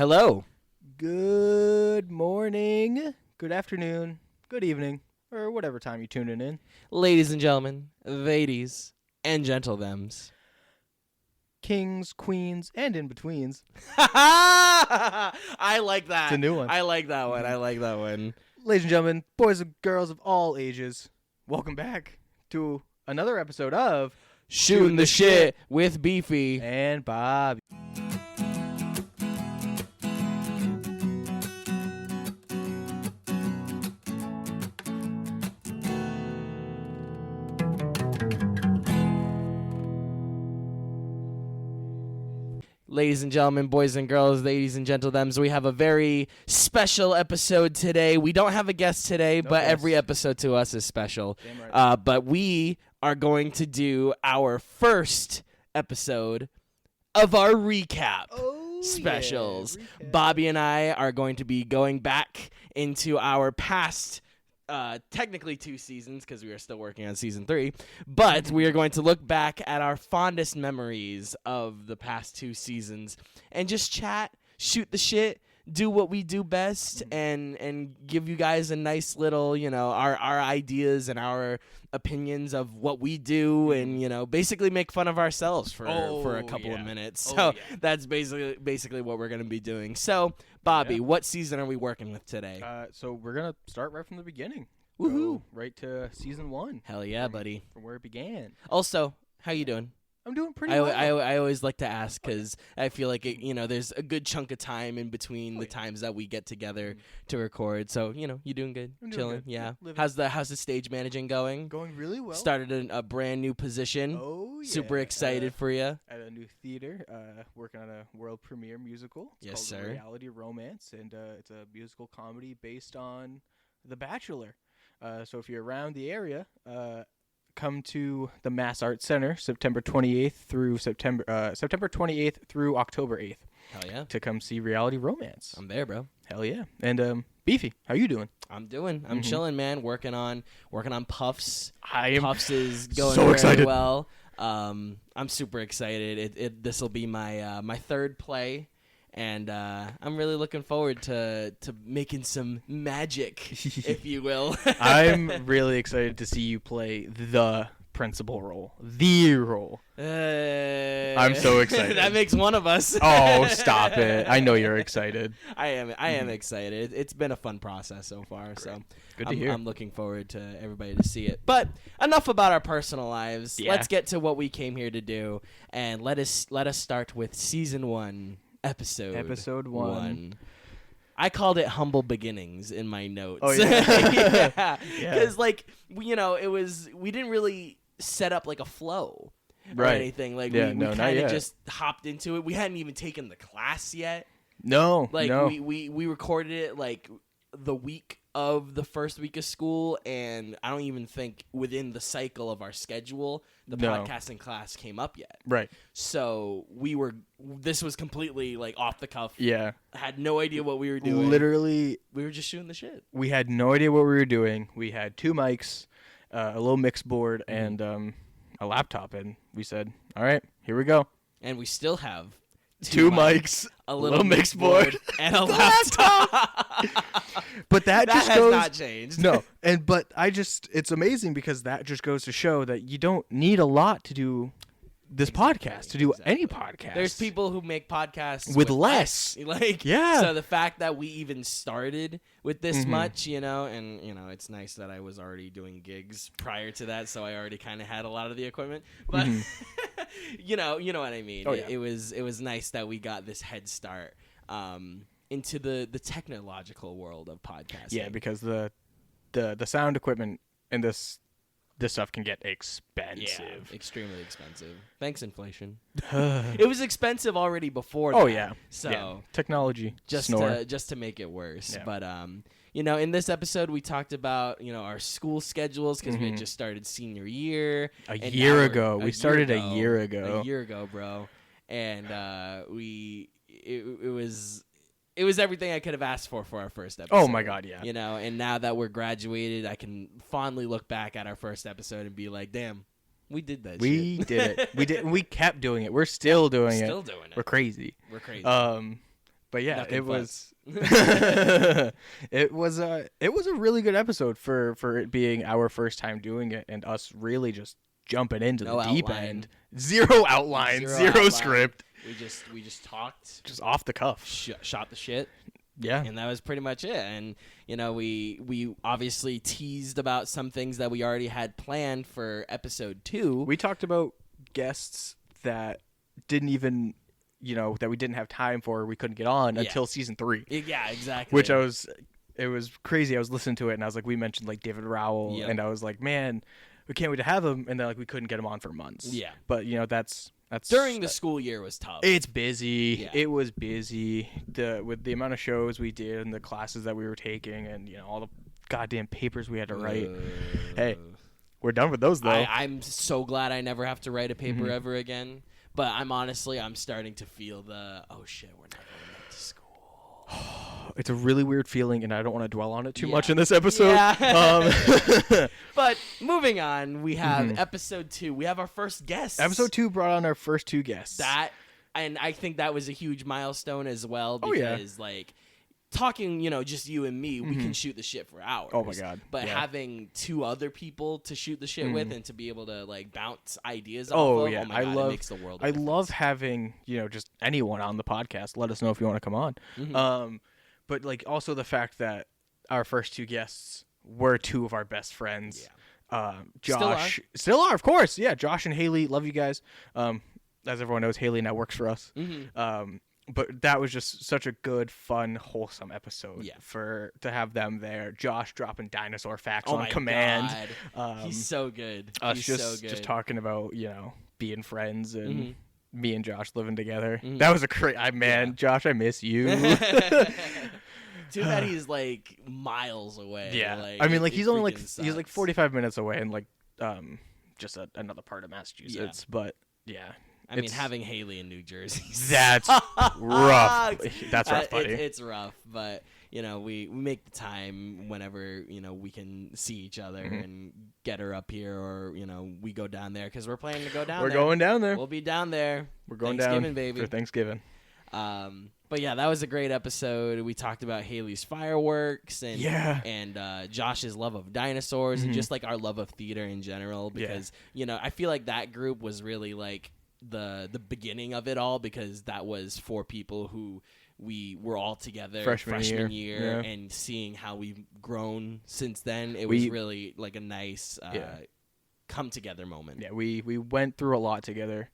Hello. Good morning, good afternoon, good evening, or whatever time you're tuning in. Ladies and gentlemen, ladies and gentlethems. Kings, queens, and in-betweens. I like that. It's a new one. I like that one. Ladies and gentlemen, boys and girls of all ages, welcome back to another episode of Shootin the Sh with Beefy and Bobbie. Ladies and gentlemen, boys and girls, ladies and gentlethems, we have a very special episode today. We don't have a guest today, but every episode to us is special. Damn right. But we are going to do our first episode of our recap specials. Yeah, recap. Bobbie and I are going to be going back into our past technically 2 seasons because we are still working on season 3, but we are going to look back at our fondest memories of the past 2 seasons and just chat, shoot the shit, do what we do best, and give you guys a nice little, our ideas and our opinions of what we do, and basically make fun of ourselves for a couple of minutes. So that's basically what we're gonna be doing. So Bobbie, what season are we working with today? So we're going to start right from the beginning. Woohoo. Go right to season 1. Hell yeah, buddy. From where it began. Also, how you doing? I'm doing pretty well. I always like to ask because I feel like there's a good chunk of time in between the times that we get together to record. So you doing good, I'm doing chilling. good. Yeah. Living. How's the stage managing going? Going really well. Started a brand new position. Oh yeah. Super excited for you. At a new theater, working on a world premiere musical. It's Yes, called sir. Reality Romance, and it's a musical comedy based on The Bachelor. So if you're around the area, come to the Mass Arts Center September 28th through September 28th through October 8th. Hell yeah. To come see Reality Romance. I'm there, bro. Hell yeah. And Beefy, how you doing? I'm chilling, man. Working on Puffs. I am Puffs is going so very excited. well. I'm super excited. This will be my my third play, and I'm really looking forward to making some magic, if you will. I'm really excited to see you play the principal role. The role. I'm so excited. That makes one of us. Oh, stop it. I know you're excited. I am excited. It's been a fun process so far. Great. So Good to hear. I'm looking forward to everybody to see it. But enough about our personal lives. Yeah. Let's get to what we came here to do, and let us start with season 1, episode 1. I called it Humble Beginnings in my notes. Oh yeah. Because we didn't really set up like a flow or Right. anything. Like Yeah, we no, not kind of yet. just hopped into it. We hadn't even taken the class yet. No. We recorded it like the week of the first week of school, and I don't even think within the cycle of our schedule the podcasting class came up yet. Right. So this was completely like off the cuff. Yeah. I had no idea what we were doing. Literally, We were just shooting the shit. we had no idea what we were doing. We had 2 mics, a little mix board, and a laptop, and we said, "All right, here we go." And we still have 2 mics, a little mix board, and a laptop. But that just has goes not changed. No, but it's amazing because that just goes to show that you don't need a lot to do this podcast, to do any podcast. There's people who make podcasts with less. Like, Yeah. So the fact that we even started with this much, and it's nice that I was already doing gigs prior to that, so I already kind of had a lot of the equipment. But you know what I mean. Oh, yeah. It was nice that we got this head start into the technological world of podcasting. Yeah, because the sound equipment in this stuff can get expensive. Yeah, extremely expensive. Thanks, inflation. It was expensive already before that. Oh yeah. So yeah. Technology. just to make it worse. Yeah. But in this episode we talked about our school schedules because we had just started senior year. A year ago, bro. And it was everything I could have asked for our first episode. Oh my God, yeah. And now that we're graduated, I can fondly look back at our first episode and be like, damn, we did that. We did it. We kept doing it. We're still doing it. Still doing it. We're crazy. But yeah, Nothing it was fucks. it was a really good episode for it being our first time doing it and us really just jumping into No the deep outline. end. Zero outline, zero outline. script, We just talked, just off the cuff. shot the shit. Yeah. And that was pretty much it. And, you know, we obviously teased about some things that we already had planned for episode 2. We talked about guests that didn't even, that we didn't have time for, we couldn't get on until season 3. Yeah, exactly. Which it was crazy. I was listening to it and I was like, we mentioned like David Rowell and I was like, man, we can't wait to have him. And then like we couldn't get him on for months. Yeah. But, that's during the school year was tough. It's busy. Yeah. It was busy. With the amount of shows we did and the classes that we were taking and all the goddamn papers we had to write. Hey, we're done with those though. I'm so glad I never have to write a paper ever again. But I'm starting to feel oh shit, we're not going back to school. It's a really weird feeling, and I don't want to dwell on it too much in this episode. Yeah. But moving on, we have episode 2. We have our first guest. Episode 2 brought on our first 2 guests. And I think that was a huge milestone as well because, like, talking, just you and me, we can shoot the shit for hours. Oh, my God. But having 2 other people to shoot the shit with and to be able to, like, bounce ideas off of, oh, my God, it makes the world of difference. love having, just anyone on the podcast. Let us know if you want to come on. But, like, also the fact that our first 2 guests were 2 of our best friends. Yeah. Josh. Still are, of course. Yeah, Josh and Haley. Love you guys. As everyone knows, Haley now works for us. But that was just such a good, fun, wholesome episode to have them there. Josh dropping dinosaur facts on command. God. He's so good. Us just talking about, being friends and me and Josh living together. That was a great, Josh, I miss you. Too bad he's like miles away. Yeah. Like, I mean, like he's only sucks. he's like 45 minutes away and like just another part of Massachusetts. But yeah. I mean, having Haley in New Jersey. That's rough. That's rough, buddy. It's rough, but we make the time whenever we can see each other and get her up here, or we go down there because we're planning to go down. We're going down there. We'll be down there. We're going Thanksgiving, down baby. for Thanksgiving. But yeah, that was a great episode. We talked about Haley's fireworks and Josh's love of dinosaurs and just like our love of theater in general, because I feel like that group was really like the beginning of it all, because that was 4 people who we were all together freshman year and seeing how we've grown since then. It was really like a nice come together moment. Yeah, we went through a lot together.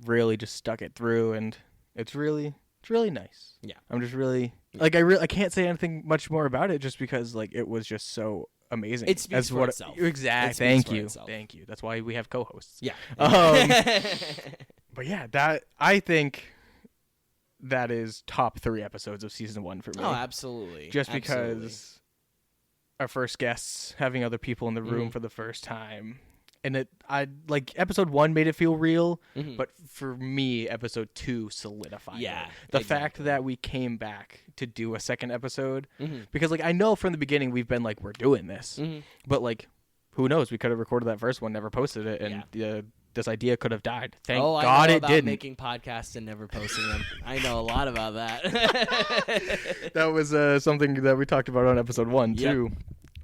Really just stuck it through, and it's really nice. Yeah. I'm just really like I can't say anything much more about it just because like it was just so amazing. It speaks for itself. Exactly. Thank you. That's why we have co-hosts. Yeah. But yeah, I think that is top 3 episodes of season 1 for me. Oh, absolutely. Just because our first guests, having other people in the room for the first time. And episode 1 made it feel real, but for me, episode 2 solidified it. The fact that we came back to do a second episode, because like I know from the beginning we've been like, we're doing this, but like, who knows? We could have recorded that first one, never posted it, and this idea could have died. Thank God it didn't. Making podcasts and never posting them. I know a lot about that. That was something that we talked about on episode 1 too.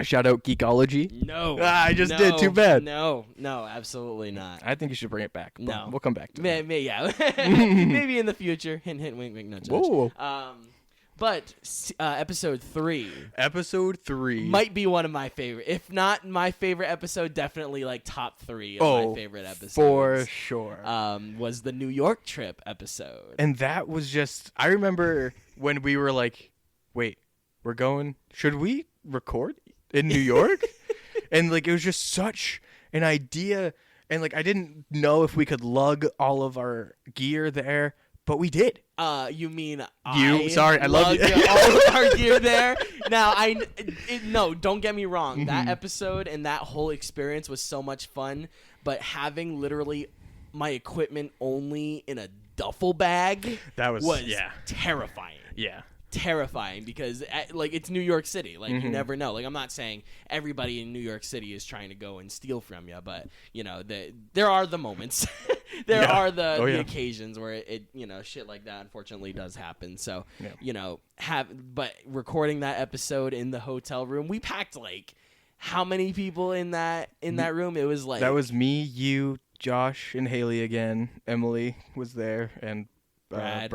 Shout out Geekology. No. I just did. Too bad. No, absolutely not. I think you should bring it back. No. We'll come back to it. Maybe in the future. Hint, hint, wink, wink, nudge, nudge. Whoa. But episode 3. Episode 3. Might be one of my favorite. If not my favorite episode, definitely like top 3 of my favorite episodes. For sure. Was the New York trip episode. And that was just, I remember when we were like, wait, we're going, should we record in New York? And like it was just such an idea, and like I didn't know if we could lug all of our gear there, but we did. You mean sorry, I love you. All of our gear there. Now no, don't get me wrong. That episode and that whole experience was so much fun, but having literally my equipment only in a duffel bag was terrifying. Yeah. terrifying because like it's New York City. Like you never know. Like I'm not saying everybody in New York City is trying to go and steal from you, but you know there are the moments. There are the occasions where it shit like that unfortunately does happen. So but recording that episode in the hotel room, we packed like how many people in that room? It was like, that was me, you, Josh, and Haley again. Emily was there, and Brad.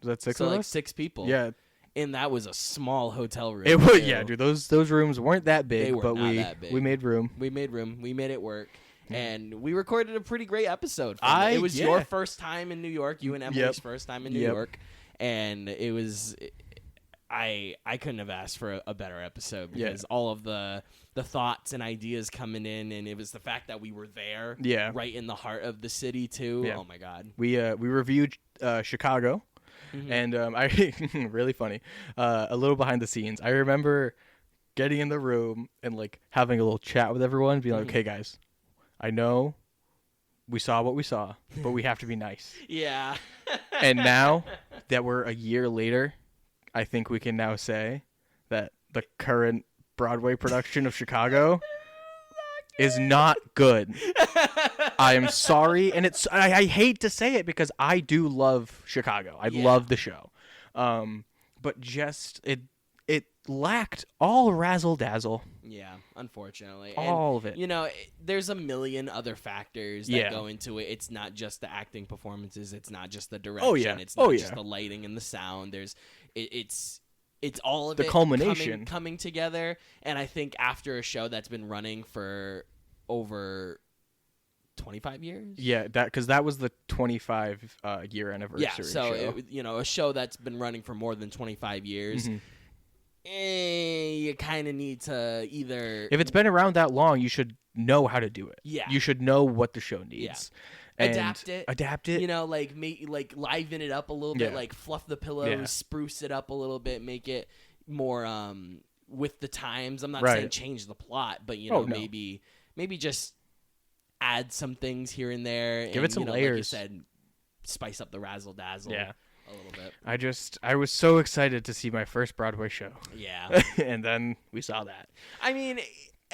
Was that six of us? Like 6 people. Yeah. And that was a small hotel room. It was, yeah, dude. Those rooms weren't that big, They were but not that big. we made room. We made room. We made it work. And we recorded a pretty great episode. It was yeah. your first time in New York. You and Emily's first time in New Yep. York. And it was... I couldn't have asked for a better episode because all of the thoughts and ideas coming in, and it was the fact that we were there, right in the heart of the city too. Yeah. Oh my God. We reviewed Chicago, and I really funny. A little behind the scenes. I remember getting in the room and like having a little chat with everyone, being like, "Okay, guys, I know we saw what we saw, but we have to be nice." Yeah. And now that we're a year later, I think we can now say that the current Broadway production of Chicago is not good. I am sorry, and I hate to say it because I do love Chicago. I love the show, but just it lacked all razzle dazzle. Yeah, unfortunately, all of it. You know, there's a million other factors that go into it. It's not just the acting performances. It's not just the direction. It's not just the lighting and the sound. It's all of the it culmination coming together. And I think after a show that's been running for over 25 years. Yeah, because that was the 25 year anniversary. Yeah, so show. A show that's been running for more than 25 years. You kind of need to either... If it's been around that long, you should know how to do it. Yeah. You should know what the show needs. Yeah. And adapt it. You know, like liven it up a little bit, like fluff the pillows, spruce it up a little bit, make it more with the times. I'm not saying change the plot, but maybe just add some things here and there. Give it some layers. Like you said, spice up the razzle dazzle. Yeah. A little bit. I was so excited to see my first Broadway show. Yeah. And then we saw that. I mean,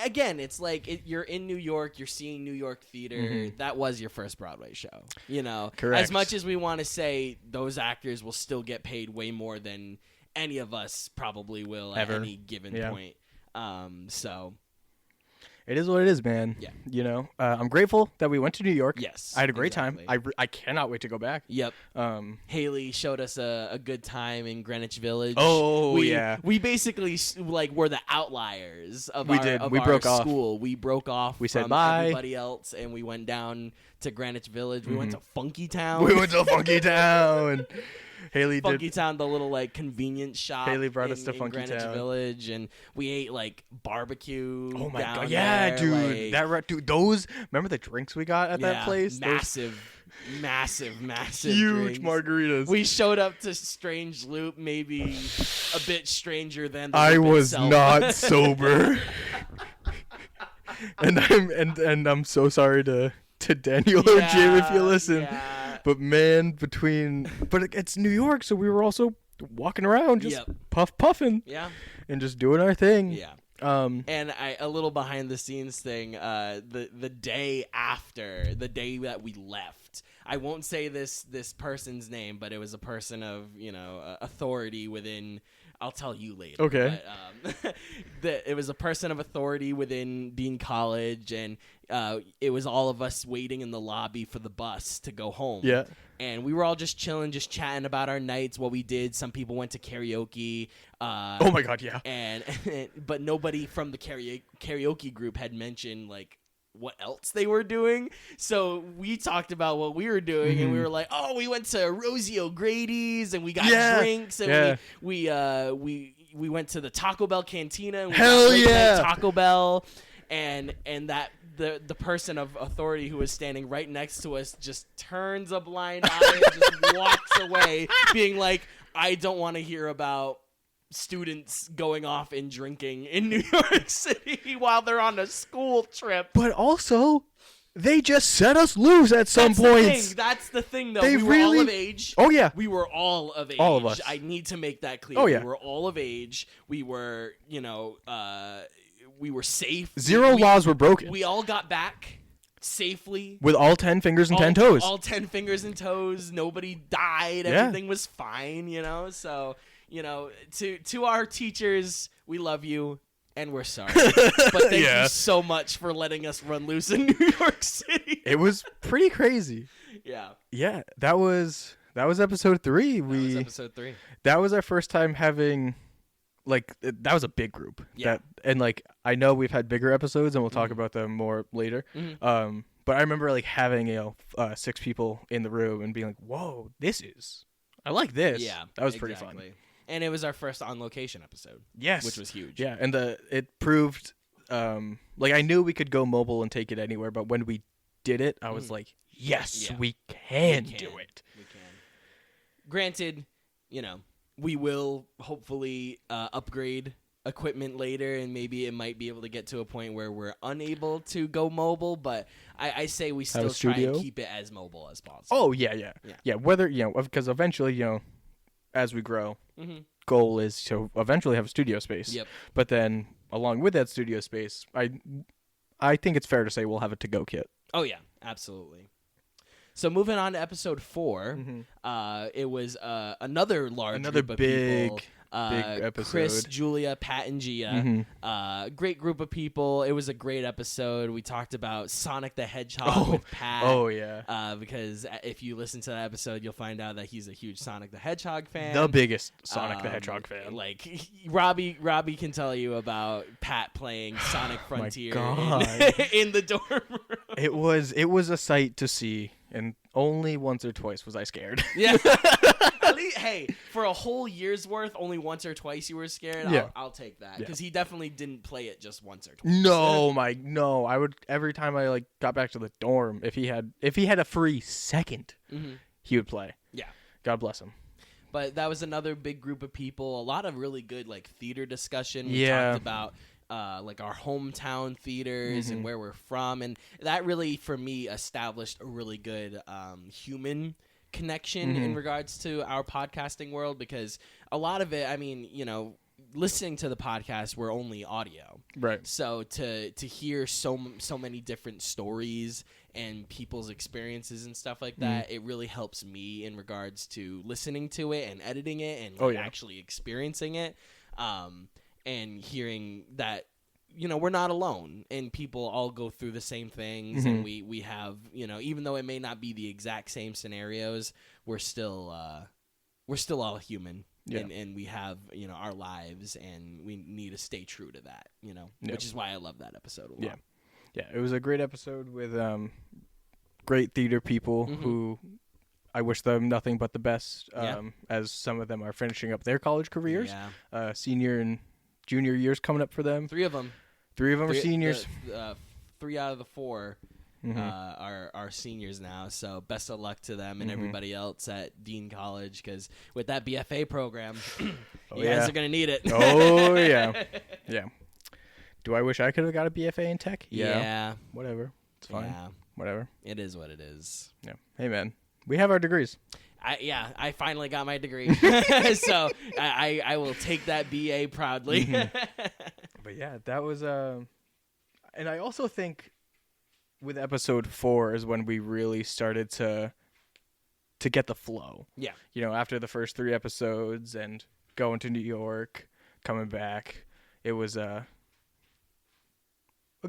again, it's like you're in New York, you're seeing New York theater. That was your first Broadway show. You know, correct. As much as we want to say those actors will still get paid way more than any of us probably will at any given point. So it is what it is, man. Yeah. You know, I'm grateful that we went to New York. Yes. I had a great time. I cannot wait to go back. Yep. Haley showed us a good time in Greenwich Village. Oh, We basically were the outliers of we our broke school. Off. We broke off we said from bye. Everybody else, and we went down to Greenwich Village. We went to Funky Town. We went to Funky Town. Haley Funky Town, the little convenience shop. Haley brought us to Funky Greenwich Town Village, and we ate Oh barbecue. my down god, yeah, there, dude. Those remember the drinks we got at that place? Massive huge drinks. Margaritas. We showed up to Strange Loop, maybe a bit stranger than the I loop was itself. not sober, and I'm so sorry to Daniel or Jim if you listen. Yeah. But man, but it's New York, so we were also walking around just puffing, and just doing our thing. Yeah. And a little behind the scenes thing. The day after, the day that we left, I won't say this person's name, but it was a person of authority within. I'll tell you later. Okay. But, it was a person of authority within Dean College, and it was all of us waiting in the lobby for the bus to go home. Yeah. And we were all just chilling, just chatting about our nights, what we did. Some people went to karaoke. Oh my god, yeah. But nobody from the karaoke group had mentioned what else they were doing. So we talked about what we were doing, and we were like, "Oh, we went to Rosie O'Grady's and we got drinks, and we went to the Taco Bell cantina and we got late night Taco Bell." And that the person of authority who was standing right next to us just turns a blind eye and just walks away, being like, "I don't want to hear about students going off and drinking in New York City while they're on a school trip." But also, They just set us loose at some points. That's the thing, though. They We were really- all of age. Oh, yeah. We were all of age. All of us. I need to make that clear. Oh, yeah. We were all of age. We were, we were safe. Zero laws were broken. We all got back safely. With all 10 fingers and 10 toes. All 10 fingers and toes. Nobody died. Yeah. Everything was fine, So, to our teachers, we love you. And we're sorry. But thank you so much for letting us run loose in New York City. It was pretty crazy. Yeah. Yeah, that was episode 3. That was episode 3. That was our first time having, that was a big group. Yeah. I know we've had bigger episodes, and we'll talk about them more later. Mm-hmm. But I remember, having, 6 people in the room and being like, whoa, I like this. Yeah. That was pretty fun. And it was our first on-location episode. Yes. Which was huge. Yeah, and it proved, I knew we could go mobile and take it anywhere, but when we did it, I was like, yes, we can do it. We can. Granted, we will hopefully upgrade equipment later, and maybe it might be able to get to a point where we're unable to go mobile, but I say we still try and keep it as mobile as possible. Oh, yeah. Yeah, whether, because eventually, as we grow, goal is to eventually have a studio space. Yep. But then, along with that studio space, I think it's fair to say we'll have a to-go kit. Oh, yeah, absolutely. So moving on to episode 4, it was another group of people. Big episode. Chris, Julia, Pat, and Gia. Great group of people. It was a great episode. We talked about Sonic the Hedgehog with Pat. Oh, yeah. Because if you listen to that episode, you'll find out that he's a huge Sonic the Hedgehog fan. The biggest Sonic the Hedgehog fan. Robbie can tell you about Pat playing Sonic Frontier in the dorm room. It was a sight to see, and only once or twice was I scared. Yeah. Hey, for a whole year's worth, only once or twice you were scared. Yeah. I'll take that because he definitely didn't play it just once or twice. No. I would every time I got back to the dorm, if he had a free second, he would play. Yeah. God bless him. But that was another big group of people. A lot of really good theater discussion. We Yeah. talked about our hometown theaters and where we're from, and that really for me established a really good human connection in regards to our podcasting world, because a lot of it, listening to the podcast, we're only audio, right? So to hear so many different stories and people's experiences and stuff like that, it really helps me in regards to listening to it and editing it and actually experiencing it, and hearing that we're not alone, and people all go through the same things, and we have, even though it may not be the exact same scenarios, we're still all human, and we have, our lives, and we need to stay true to that, which is why I love that episode a lot. Yeah, it was a great episode with great theater people who I wish them nothing but the best, as some of them are finishing up their college careers. Yeah. Senior and junior years coming up for them. 3 of them. 3 of them are seniors. 3 out of the 4 are seniors now. So best of luck to them and everybody else at Dean College, because with that BFA program, you guys are going to need it. Oh, yeah. Yeah. Do I wish I could have got a BFA in tech? Yeah. Whatever. It's fine. Yeah. Whatever. It is what it is. Yeah. Hey, man. We have our degrees. I finally got my degree. So I will take that BA proudly. But yeah, that was and I also think with episode 4 is when we really started to get the flow. Yeah. After the first 3 episodes and going to New York, coming back, it was a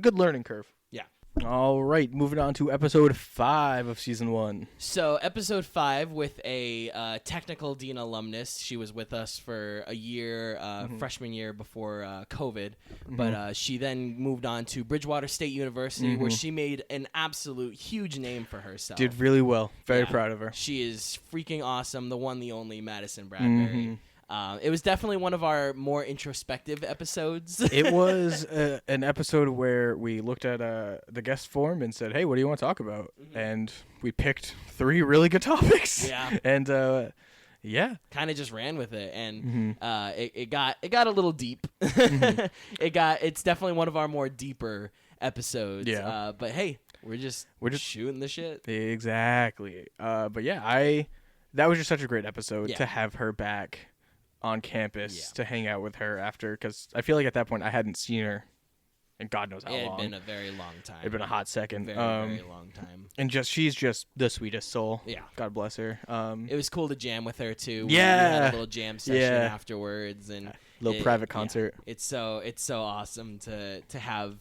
good learning curve. Yeah. All right, moving on to episode 5 of season 1. So episode 5 with a technical Dean alumnus. She was with us for a year, freshman year before COVID, but she then moved on to Bridgewater State University, where she made an absolute huge name for herself. Did really well. Very proud of her. She is freaking awesome. The one, the only Madison Bradbury. It was definitely one of our more introspective episodes. It was an episode where we looked at the guest form and said, hey, what do you want to talk about? And we picked 3 really good topics. Yeah. And, kind of just ran with it, and it got a little deep. It's definitely one of our more deeper episodes. Yeah. But hey, we're just shooting the shit. Exactly. But yeah, that was just such a great episode Yeah. to have her back on campus Yeah. to hang out with her after, because I feel like at that point I hadn't seen her in God knows how It long. had been a very long time. It'd been a hot second. Very, very long time. And she's just the sweetest soul. Yeah. God bless her. It was cool to jam with her too. Yeah. We had a little jam session afterwards, and Little private concert. Yeah, it's so awesome to have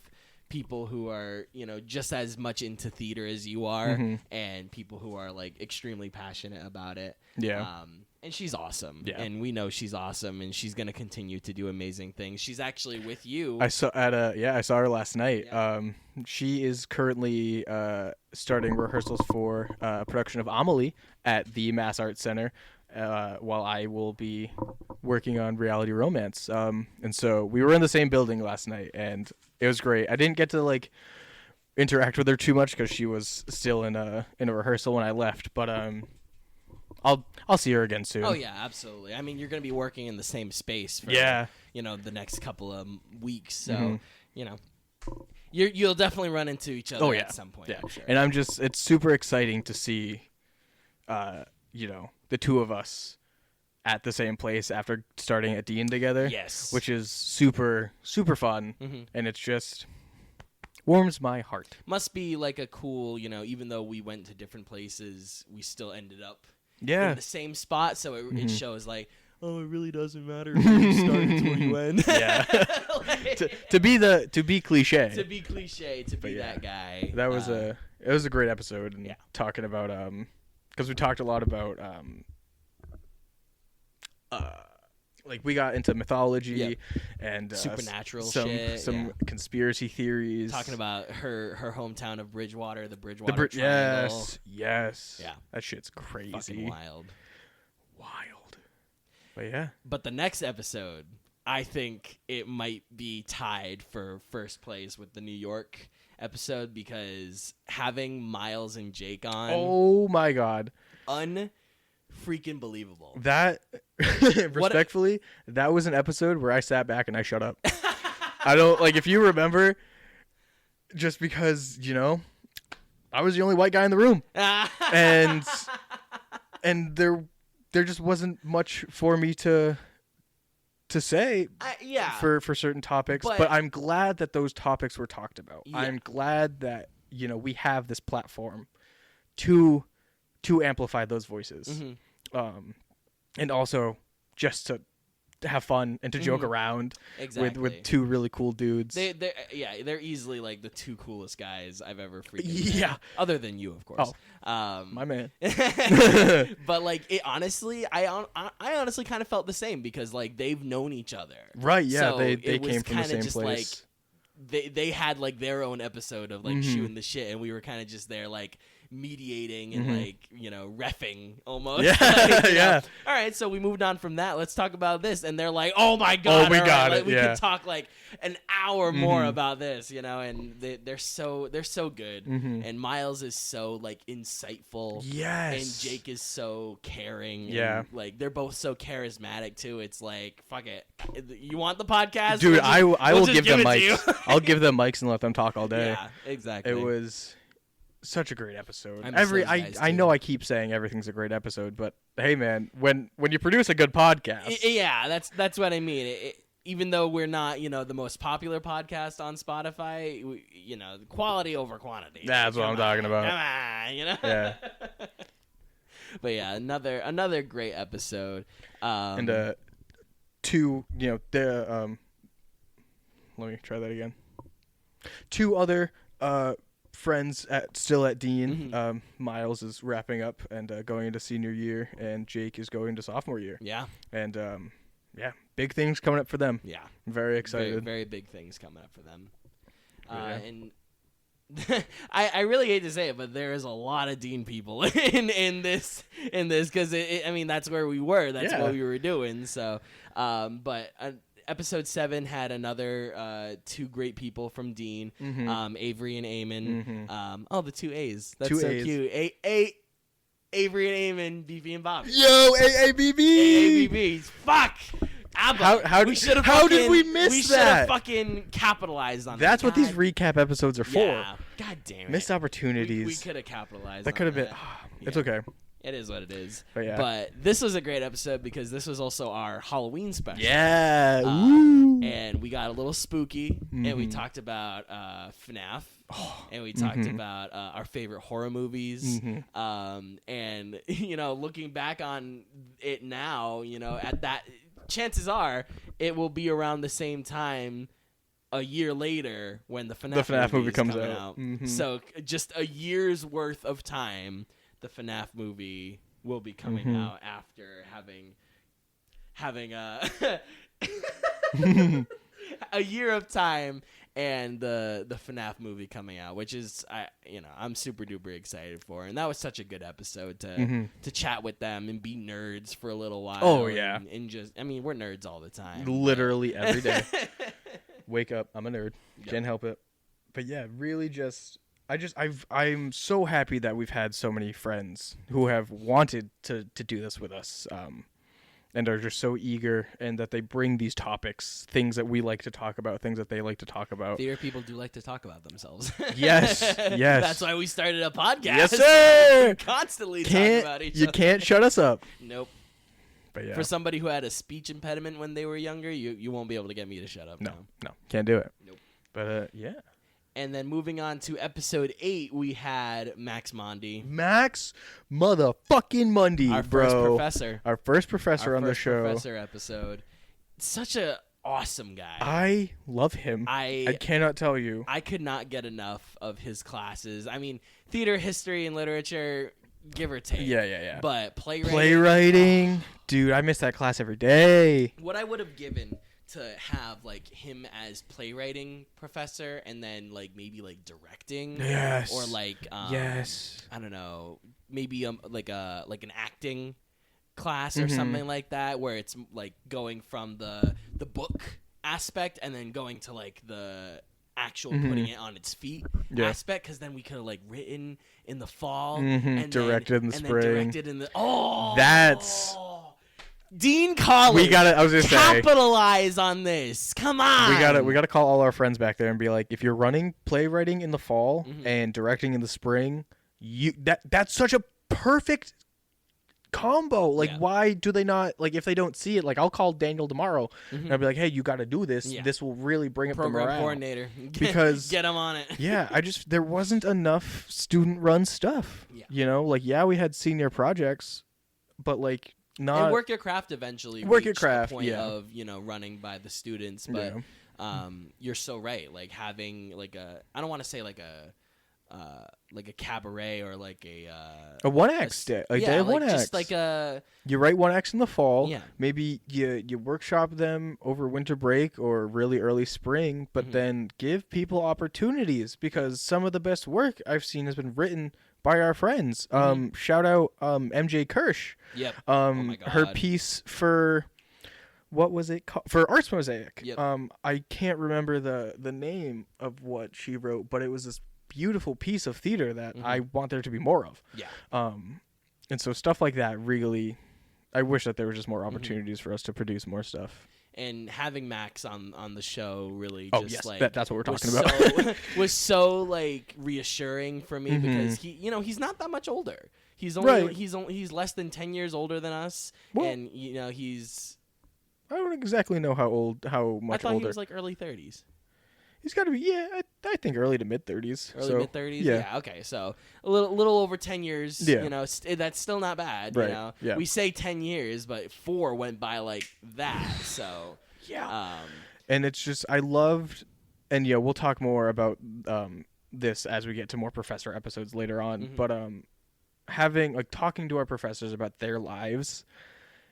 people who are, you know, just as much into theater as you are, and people who are like extremely passionate about it. Yeah. And she's awesome. Yeah. And we know she's awesome, and she's gonna continue to do amazing things. She's actually with you. I saw her last night. Yeah. She is currently starting rehearsals for a production of Amelie at the Mass Arts Center, while I will be working on Reality Romance. And so we were in the same building last night, and it was great. I didn't get to like interact with her too much because she was still in a rehearsal when I left, but I'll see her again soon. Oh yeah, absolutely. I mean, you're going to be working in the same space for you know, the next couple of weeks, so you know, you'll definitely run into each other at some point. Yeah, I'm sure. and it's super exciting to see, you know, the two of us at the same place after starting at Dean together. Yes, which is super fun, and it's just warms my heart. Must be like a cool, you know, even though we went to different places, we still ended up in the same spot, so it shows like, oh, it really doesn't matter where you started to where you end. Yeah. Like, to be cliche. To be cliche, to be that guy. That was it was a great episode, and talking about because we talked a lot about like we got into mythology and supernatural some conspiracy theories. Talking about her hometown of Bridgewater, the Bridgewater Triangle. Yes. Yeah. That shit's crazy. Fucking wild. But yeah. But the next episode, I think it might be tied for first place with the New York episode, because having Miles and Jake on. Oh my God. Freaking believable. That respectfully, that was an episode where I sat back and I shut up. I don't like, if you remember, just because, you know, I was the only white guy in the room, and there just wasn't much for me to say for certain topics, but I'm glad that those topics were talked about. Yeah. I'm glad that, you know, we have this platform to amplify those voices. And also just to have fun and to joke around with two really cool dudes. They're easily like the two coolest guys I've ever freaking met. Other than you, of course. My man. But like I honestly kind of felt the same, because like they've known each other. Right, yeah. So they came from the same just place. Like they had like their own episode of like shooting the shit, and we were kind of just there like mediating and like, you know, reffing almost. Yeah. Like, yeah. All right, so we moved on from that. Let's talk about this. And they're like, oh my God. Oh, we got it. Like, we could talk like an hour more about this, you know, and they're so good. And Miles is so like insightful. Yes. And Jake is so caring. Yeah. And, like, they're both so charismatic too. It's like, fuck it. You want the podcast? Dude, I will give them mics. I'll give them mics and let them talk all day. Yeah, exactly. It was such a great episode. I know I keep saying everything's a great episode, but hey, man, when you produce a good podcast, that's what I mean. Even though we're not, you know, the most popular podcast on Spotify, you know, quality over quantity. That's what I'm talking about. Come on, you know. Yeah. But yeah, another great episode. And two, you know, the let me try that again. Two other friends still at Dean. Miles is wrapping up and going into senior year, and Jake is going to sophomore year. Yeah. And big things coming up for them. Yeah. I'm very excited. Very, very big things coming up for them. And I really hate to say it, but there is a lot of Dean people in this because I mean, that's where we were. That's what we were doing. So, but. Episode 7 had another two great people from Dean, Avery and Eamon. The two A's. That's two so A's. cute. Avery and Eamon, Beefy and Bobbie. Yo, AABB! AABB. Fuck! ABBA. How did we miss we that? should have fucking capitalized on That's that. what these recap episodes are for. Yeah. God damn it. Missed opportunities. We could have capitalized. That could have been. Yeah. It's okay. It is what it is. But this was a great episode because this was also our Halloween special. Yeah. Woo. And we got a little spooky, and we talked about FNAF, and we talked about our favorite horror movies. And, looking back on it now, at that, chances are it will be around the same time a year later when the FNAF movie comes out. So just a year's worth of time, the FNAF movie will be coming out after having a year of time and the FNAF movie coming out, which is I'm super duper excited for. And that was such a good episode to chat with them and be nerds for a little while. Oh yeah. And just we're nerds all the time. Literally every day. Wake up, I'm a nerd. Can't help it. But yeah, really I'm so happy that we've had so many friends who have wanted to do this with us, and are just so eager, and that they bring these topics, things that we like to talk about, things that they like to talk about. Theater people do like to talk about themselves. Yes. That's why we started a podcast. Yes, sir. Constantly talk about each other. You can't shut us up. Nope. But yeah. For somebody who had a speech impediment when they were younger, you won't be able to get me to shut up. No, can't do it. Nope. But yeah. And then moving on to episode 8, we had Max Mondi. Max motherfucking Mondi, our bro. First professor. Our first professor our on first the show. Professor episode. Such a awesome guy. I love him. I cannot tell you. I could not get enough of his classes. Theater, history, and literature, give or take. Yeah. But playwriting, dude, I miss that class every day. What I would have given to have him as playwriting professor and then maybe directing, yes, or yes, I don't know, maybe an acting class or something like that, where it's going from the book aspect and then going to the actual putting it on its feet aspect, because then we could have written in the fall and directed in the spring, directed in the that's Dean College. I was gonna capitalize on this. Come on. We gotta call all our friends back there and be like, if you're running playwriting in the fall and directing in the spring, that's such a perfect combo. Why do they not, if they don't see it, I'll call Daniel tomorrow and I'll be like, hey, you got to do this. This will really bring up the morale. Program coordinator. Because get him on it. Yeah, there wasn't enough student run stuff. Yeah. We had senior projects, but not, and work your craft eventually. Work your craft, the point of running by the students, but you're so right. Having I don't want to say a cabaret or a one act day, a day of one acts. Just you write one acts in the fall. Yeah. Maybe you workshop them over winter break or really early spring, but then give people opportunities, because some of the best work I've seen has been written by our friends. Shout out MJ Kirsch. Yep. Oh my God. Her piece for what was it called? For Arts Mosaic. Yep. I can't remember the name of what she wrote, but it was this beautiful piece of theater that I want there to be more of. Yeah. And so stuff like that, really, I wish that there were just more opportunities for us to produce more stuff. And having Max on the show really that's what we're talking about. Was so reassuring for me, because he's not that much older. He's only he's less than 10 years older than us, and he's. I don't exactly know how much older. I thought he was early 30s. He's got to be, I think early to mid 30s. Mid 30s? Yeah, okay. So a little over 10 years, that's still not bad, right. Yeah. We say 10 years, but 4 went by like that, so. Yeah. And it's just, I loved, and we'll talk more about this as we get to more professor episodes later on, but having, talking to our professors about their lives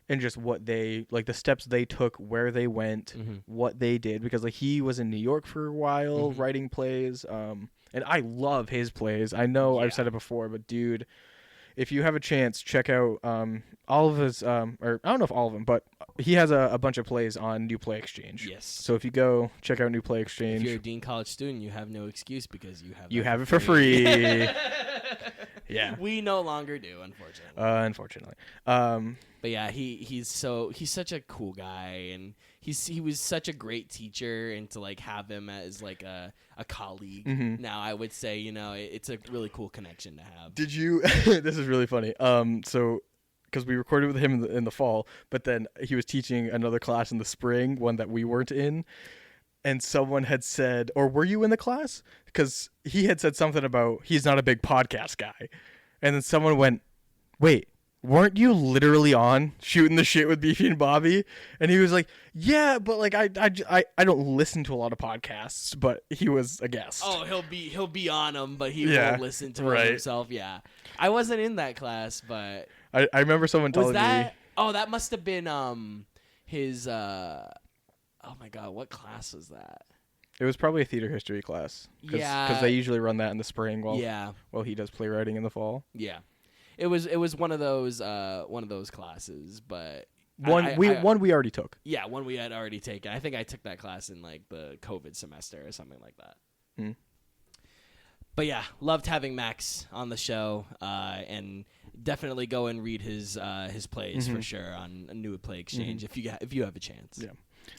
and just what they, the steps they took, where they went, what they did. Because, he was in New York for a while writing plays. And I love his plays. I know I've said it before, but, dude, if you have a chance, check out all of his, or I don't know if all of them, but he has a bunch of plays on New Play Exchange. Yes. So if you go check out New Play Exchange. If you're a Dean College student, you have no excuse because you have it for free. Yeah. We no longer do, unfortunately. Unfortunately. But yeah, he's such a cool guy, and he was such a great teacher, and to like have him as like a colleague. Mhm. Now I would say, it's a really cool connection to have. Did you? This is really funny. So because we recorded with him in the fall, but then he was teaching another class in the spring, one that we weren't in, and someone had said, or were you in the class? Because he had said something about he's not a big podcast guy, and then someone went, "Wait, weren't you literally on Shootin the Sh with Beefy and Bobbie?" And he was like, "Yeah, but like I don't listen to a lot of podcasts," but he was a guest. Oh, he'll be on them, but he Yeah, won't listen to right. it himself. Yeah, I wasn't in that class, but I remember someone telling me. Oh, that must have been his. Oh my God, what class was that? It was probably a theater history class. Yeah, because they usually run that in the spring while he does playwriting in the fall. Yeah, it was one of those classes, but One we already took. Yeah, one we had already taken. I think I took that class in like the COVID semester or something like that. Hmm. But yeah, loved having Max on the show, and definitely go and read his plays for sure on a New Play Exchange if you have a chance. Yeah,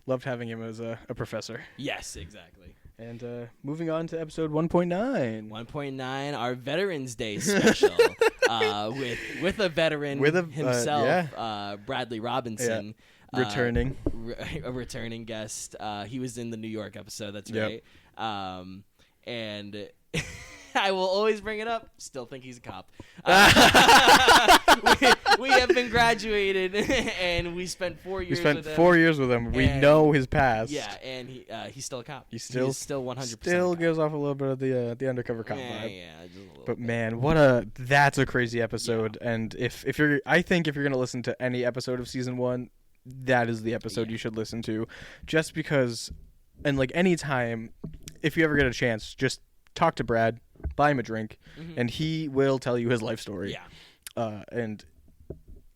loved having him as a professor. Yes, exactly. And moving on to episode 1.9. 1.9, our Veterans Day special, with a veteran himself, Bradley Robinson, returning, a returning guest. He was in the New York episode. That's Yep. right. And I will always bring it up. Still think he's a cop. We have been graduated, and we spent 4 years. We spent with him. 4 years with him. We know his past. Yeah, and he's still a cop. He's still 100%. Still gives off a little bit of the undercover cop vibe. Yeah, just a little But bit. man, that's a crazy episode. Yeah. And if you're gonna listen to any episode of season 1, that is the episode you should listen to, just because. And like anytime, if you ever get a chance, just talk to Brad, buy him a drink, and he will tell you his life story. Yeah. And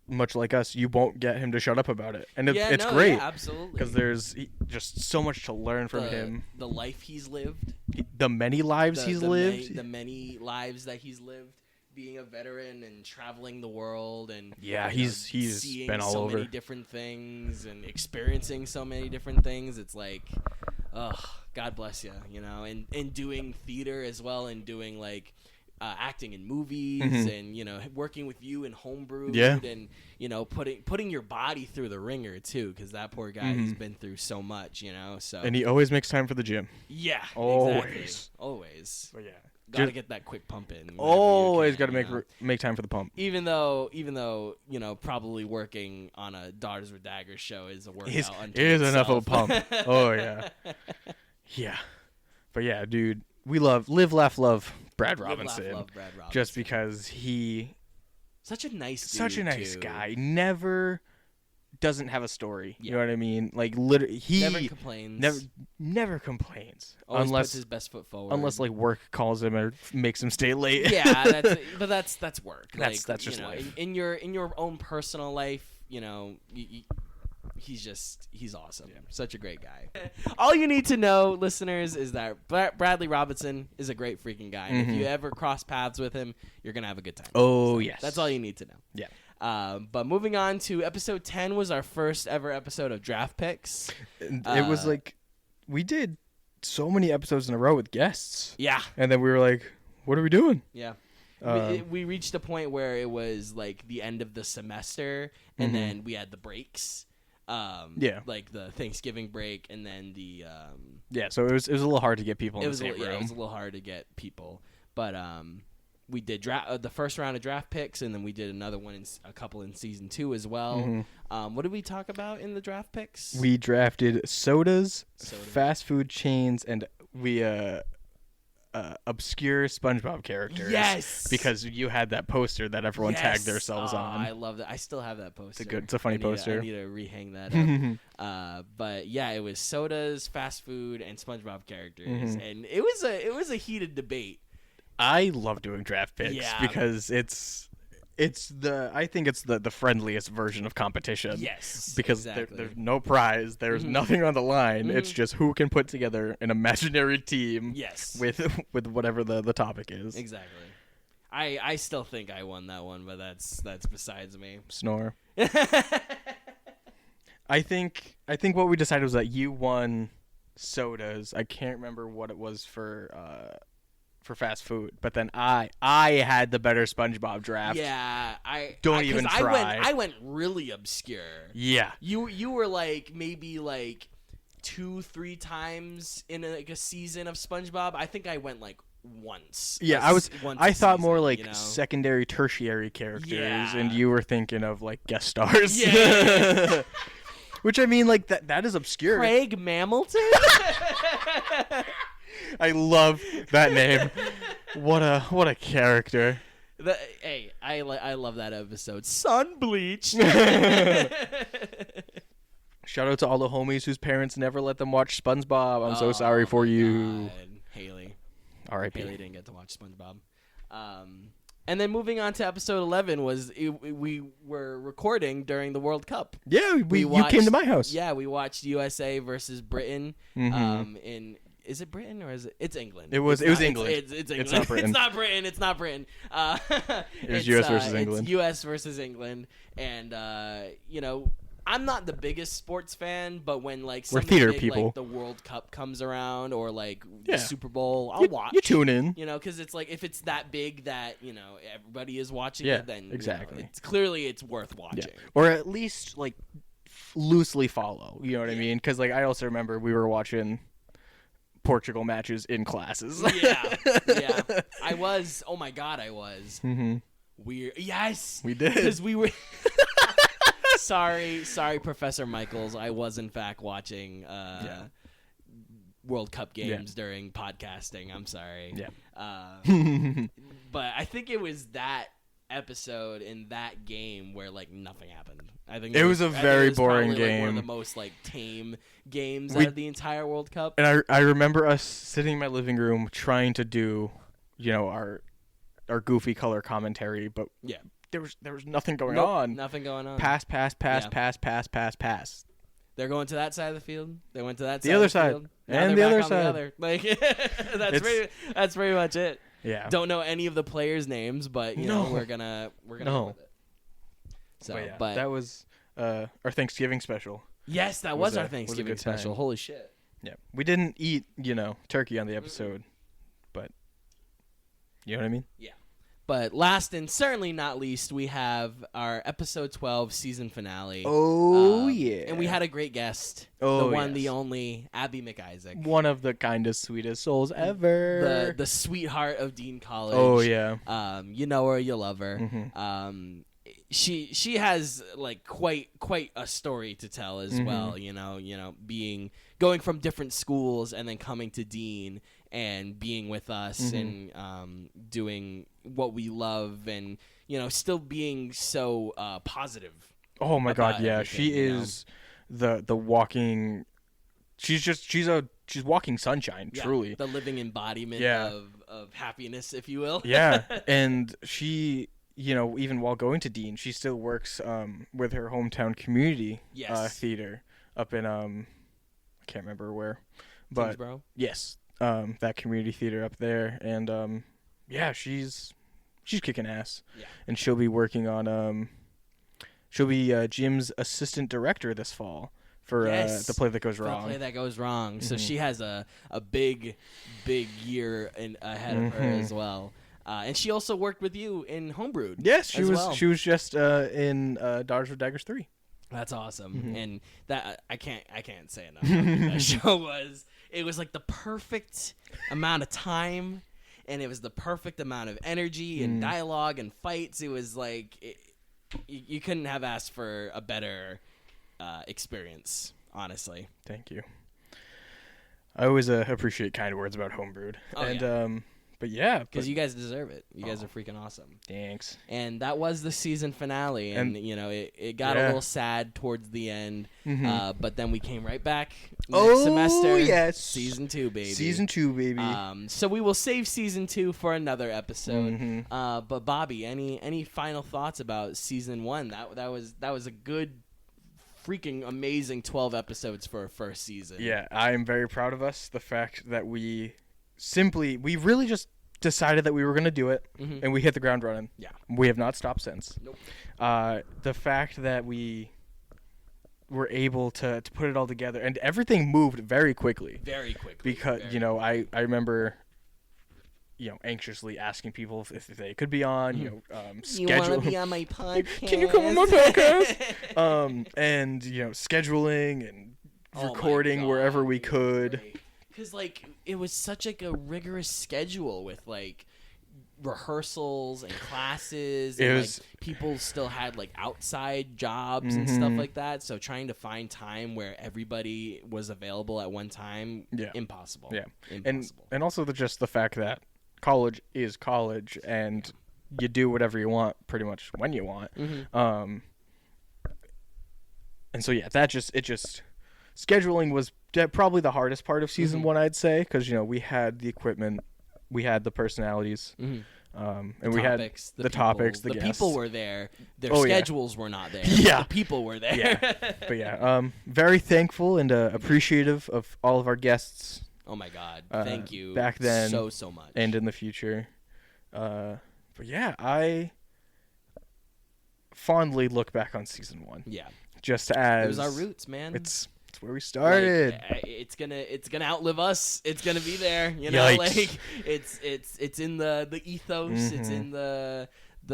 much like us, you won't get him to shut up about it, and it's great. Yeah, absolutely. Because there's just so much to learn from him. The life he's lived, the many lives he's lived, the many lives that he's lived, being a veteran and traveling the world, and he's seeing been all so over. many different things and experiencing so many different things. It's like, God bless you, and doing theater as well, and doing like acting in movies, and working with you in homebrew, and putting your body through the ringer too, because that poor guy has been through so much, so. And he always makes time for the gym. Yeah, always. Exactly. Always. But yeah. Gotta get that quick pump in. Always gotta make time for the pump. Even though probably working on a Daughters with Daggers show is a workout. Is enough of a pump. Oh yeah, yeah. But yeah, dude, we live, laugh, love Brad Robinson. Love Brad Robinson. Just because he, such a nice guy, never doesn't have a story. You know what I mean? Like literally, he never complains. Never complains. Always puts his best foot forward. Unless like work calls him or makes him stay late. Yeah, that's work. That's just life. In your own personal life, he's awesome. Yeah. Such a great guy. All you need to know, listeners, is that Bradley Robinson is a great freaking guy. And if you ever cross paths with him, you're gonna have a good time. Oh yes. That's all you need to know. Yeah. But moving on to episode 10 was our first ever episode of Draft Picks. It was like we did so many episodes in a row with guests. Yeah. And then we were like, what are we doing? Yeah. We reached a point where it was like the end of the semester, and then we had the breaks. Like the Thanksgiving break, and then the so it was a little hard to get people in the same room. Yeah, it was a little hard to get people, but we did the first round of draft picks, and then we did another one a couple in season 2 as well. What did we talk about in the draft picks? We drafted sodas, fast food chains, and we obscure SpongeBob characters. Yes, because you had that poster that everyone tagged themselves on. I love that. I still have that poster. It's a funny poster. I need to rehang that up. But yeah, it was sodas, fast food, and SpongeBob characters, and it was a heated debate. I love doing draft picks because I think it's the friendliest version of competition. Yes, because there's no prize, there's nothing on the line. It's just who can put together an imaginary team. Yes, with whatever the topic is. Exactly. I still think I won that one, but that's besides me. Snore. I think what we decided was that you won sodas. I can't remember what it was for fast food, but then I had the better SpongeBob draft. Yeah, Don't even try. I went really obscure. Yeah. You were like maybe like 2-3 times in a season of SpongeBob. I think I went like once. Yeah, I thought more like secondary, tertiary characters, and you were thinking of like guest stars. Yeah. Which I mean, like that is obscure. Craig Mamilton. I love that name. What a character. Hey, I love that episode. Sun bleached. Shout out to all the homies whose parents never let them watch SpongeBob. I'm so sorry for you. God. Haley. R.I.P. Haley didn't get to watch SpongeBob. And then moving on to episode 11 we were recording during the World Cup. Yeah, you came to my house. Yeah, we watched USA versus Britain. Is it Britain or is it? It's England. It was England. It's England. It's not Britain. It's not Britain. It was U.S. versus England. It's U.S. versus England, and I'm not the biggest sports fan, but when like we're theater big, people, like the World Cup comes around or like the Super Bowl, I'll watch. You tune in, because it's like if it's that big that everybody is watching it, then exactly. It's worth watching, or at least like loosely follow. You know what I mean? Because like I also remember we were watching Portugal matches in classes. yeah. I was. Oh my God, I was. Weird. Yes, we did because we were. Sorry, Professor Michaels. I was in fact watching World Cup games during podcasting. I'm sorry. Yeah. But I think it was that episode in that game where like nothing happened. I think it was a very boring game. Like, one of the most like tame games out of the entire World Cup. And I remember us sitting in my living room trying to do, our goofy color commentary, but there was nothing going on. Nothing going on. Pass, pass. They're going to that side of the field. They went to that side. The other of the side. Field. And the other side. Like that's pretty much it. Yeah. Don't know any of the players' names, but we're gonna go with it. So, but that was our Thanksgiving special. Yes, that was our Thanksgiving special. Holy shit. Yeah. We didn't eat, turkey on the episode, but you know what I mean? Yeah. But last and certainly not least, we have our episode 12 season finale. Oh, yeah. And we had a great guest. Oh, the one, the only, Abby McIsaac. One of the kindest, sweetest souls ever. The sweetheart of Dean College. Oh, yeah. You know her, you love her. Mm-hmm. She has like quite a story to tell as well, going from different schools and then coming to Dean and being with us and doing what we love and still being so positive. Oh my God, yeah. She is the walking she's walking sunshine, truly. The living embodiment of happiness, if you will. Yeah. And she even while going to Dean, she still works with her hometown community theater up in I can't remember where, but Kingsborough? Yes, that community theater up there, and she's kicking ass. Yeah, and she'll be working on Jim's assistant director this fall for the play that goes wrong. The play that goes wrong. So she has a big year ahead of her as well. And she also worked with you in Homebrewed. Yes, she was just in Daughters of Daggers 3. That's awesome. And that I can't say enough how good that show was. It was like the perfect amount of time, and it was the perfect amount of energy and dialogue and fights. It was like you couldn't have asked for a better experience, honestly. Thank you. I always appreciate kind words about Homebrewed. But yeah, because you guys deserve it. You guys are freaking awesome. Thanks. And that was the season finale, and it got a little sad towards the end, but then we came right back next semester. Yes, season 2, baby. Season 2, baby. So we will save season 2 for another episode. But Bobby, any final thoughts about season 1? That was a good, freaking amazing 12 episodes for a first season. Yeah, I am very proud of us. The fact that we really just decided that we were going to do it, and we hit the ground running. Yeah. We have not stopped since. Nope. The fact that we were able to put it all together, and everything moved very quickly. Very quickly. Because, I remember, anxiously asking people if they could be on, schedule. You want to be on my podcast? Can you come on my podcast? And, scheduling and recording wherever we could. Because, it was such, a rigorous schedule with, rehearsals and classes. And, people still had, outside jobs and stuff like that. So trying to find time where everybody was available at one time, impossible. Yeah. Impossible. And also just the fact that college is college, and you do whatever you want pretty much when you want. And so, scheduling was probably the hardest part of season 1, I'd say, because, we had the equipment, we had the personalities, and we had the topics, the guests. People were there. Their schedules were not there. Yeah. The people were there. Yeah. But very thankful and appreciative of all of our guests. Oh my God! Thank you. Back then, so much, and in the future. But yeah, I fondly look back on season 1. Yeah, just as it was our roots, man. It's where we started. It's gonna outlive us. It's gonna be there. Yikes. It's in the ethos. It's in the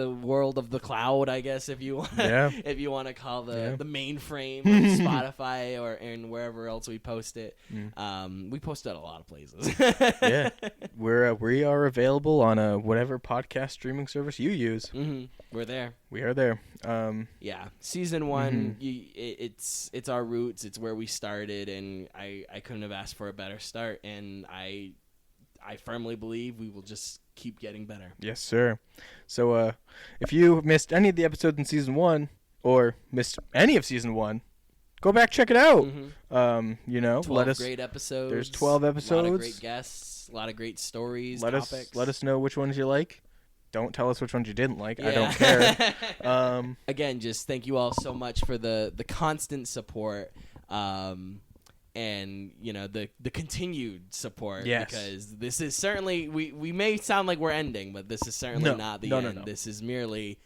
world of the cloud, I guess, if you want if you want to call the mainframe of Spotify and wherever else we post it. We post it at a lot of places. Yeah, we are available on whatever podcast streaming service you use. We're there. We are there. Yeah, season 1. It's our roots. It's where we started, and I couldn't have asked for a better start. And I firmly believe we will just keep getting better. Yes, sir. So if you missed any of the episodes in season 1 or missed any of season 1, go back, check it out. 12 great episodes. There's 12 episodes. A lot of great guests, a lot of great stories, topics. Let us know which ones you like. Don't tell us which ones you didn't like. Yeah. I don't care. Again, just thank you all so much for the constant support. And the continued support, because this is certainly we may sound like we're ending, but this is certainly not the end. No. This is merely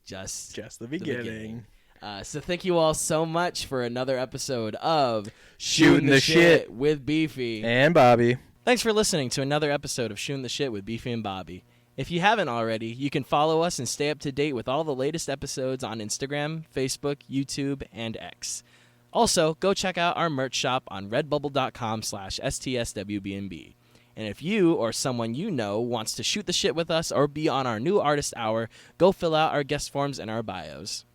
just the beginning. So thank you all so much for another episode of Shootin the Shit with Beefy and Bobbie. Thanks for listening to another episode of Shootin the Shit with Beefy and Bobbie. If you haven't already, you can follow us and stay up to date with all the latest episodes on Instagram, Facebook, YouTube, and X. Also, go check out our merch shop on redbubble.com/STSWBnB. And if you or someone you know wants to shoot the shit with us or be on our new artist hour, go fill out our guest forms in our bios.